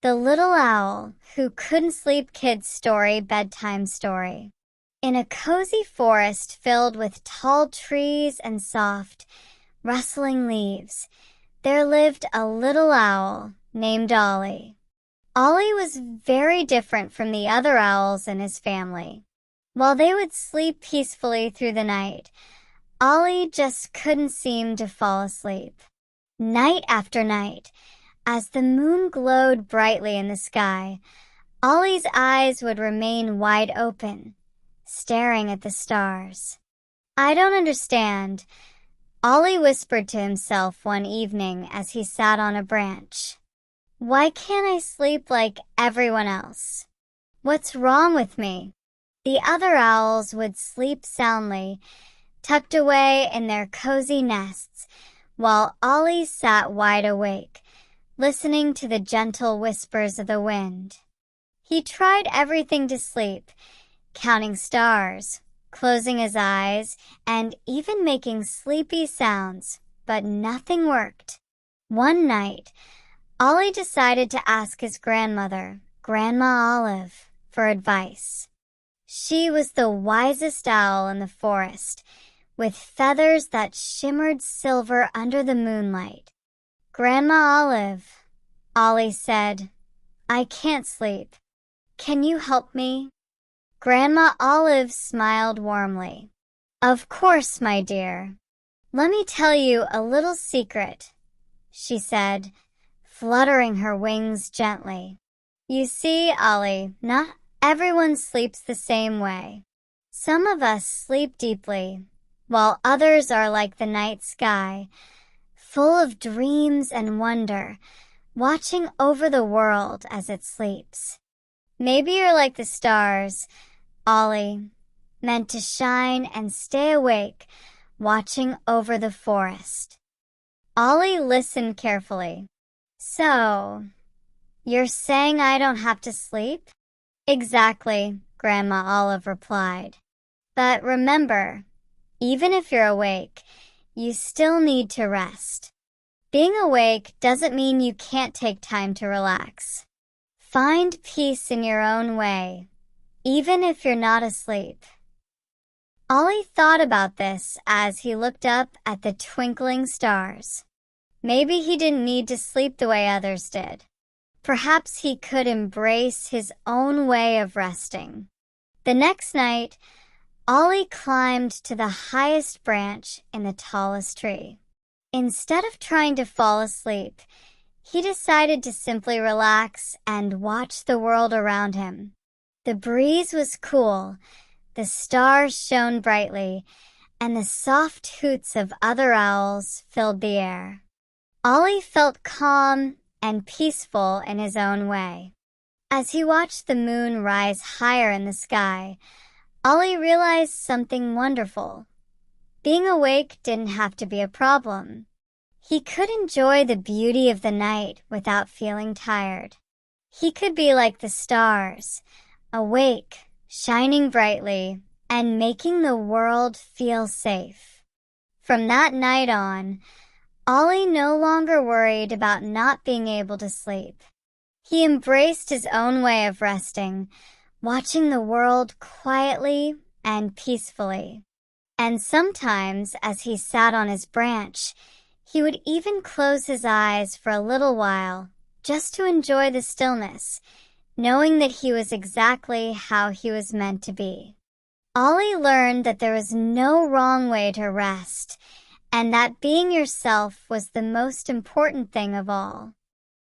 The Little Owl Who Couldn't Sleep Kids Story Bedtime Story. In a cozy forest filled with tall trees and soft, rustling leaves, there lived a little owl named Ollie. Ollie was very different from the other owls in his family. While they would sleep peacefully through the night, Ollie just couldn't seem to fall asleep. Night after night, as the moon glowed brightly in the sky, Ollie's eyes would remain wide open, staring at the stars. "I don't understand," Ollie whispered to himself one evening as he sat on a branch. "Why can't I sleep like everyone else? What's wrong with me?" The other owls would sleep soundly, tucked away in their cozy nests, while Ollie sat wide awake, listening to the gentle whispers of the wind. He tried everything to sleep, counting stars, closing his eyes, and even making sleepy sounds, but nothing worked. One night, Ollie decided to ask his grandmother, Grandma Olive, for advice. She was the wisest owl in the forest, with feathers that shimmered silver under the moonlight. "Grandma Olive," Ollie said, "I can't sleep. Can you help me?" Grandma Olive smiled warmly. "Of course, my dear. Let me tell you a little secret," she said, fluttering her wings gently. "You see, Ollie, not everyone sleeps the same way. Some of us sleep deeply, while others are like the night sky, full of dreams and wonder, watching over the world as it sleeps. Maybe you're like the stars, Ollie, meant to shine and stay awake, watching over the forest." Ollie listened carefully. "So, you're saying I don't have to sleep?" "Exactly," Grandma Olive replied. "But remember, even if you're awake, you still need to rest. Being awake doesn't mean you can't take time to relax. Find peace in your own way, even if you're not asleep." Ollie thought about this as he looked up at the twinkling stars. Maybe he didn't need to sleep the way others did. Perhaps he could embrace his own way of resting. The next night, Ollie climbed to the highest branch in the tallest tree. Instead of trying to fall asleep, he decided to simply relax and watch the world around him. The breeze was cool, the stars shone brightly, and the soft hoots of other owls filled the air. Ollie felt calm and peaceful in his own way. As he watched the moon rise higher in the sky, Ollie realized something wonderful. Being awake didn't have to be a problem. He could enjoy the beauty of the night without feeling tired. He could be like the stars, awake, shining brightly, and making the world feel safe. From that night on, Ollie no longer worried about not being able to sleep. He embraced his own way of resting, watching the world quietly and peacefully. And sometimes, as he sat on his branch, he would even close his eyes for a little while, just to enjoy the stillness, knowing that he was exactly how he was meant to be. Ollie learned that there was no wrong way to rest, and that being yourself was the most important thing of all.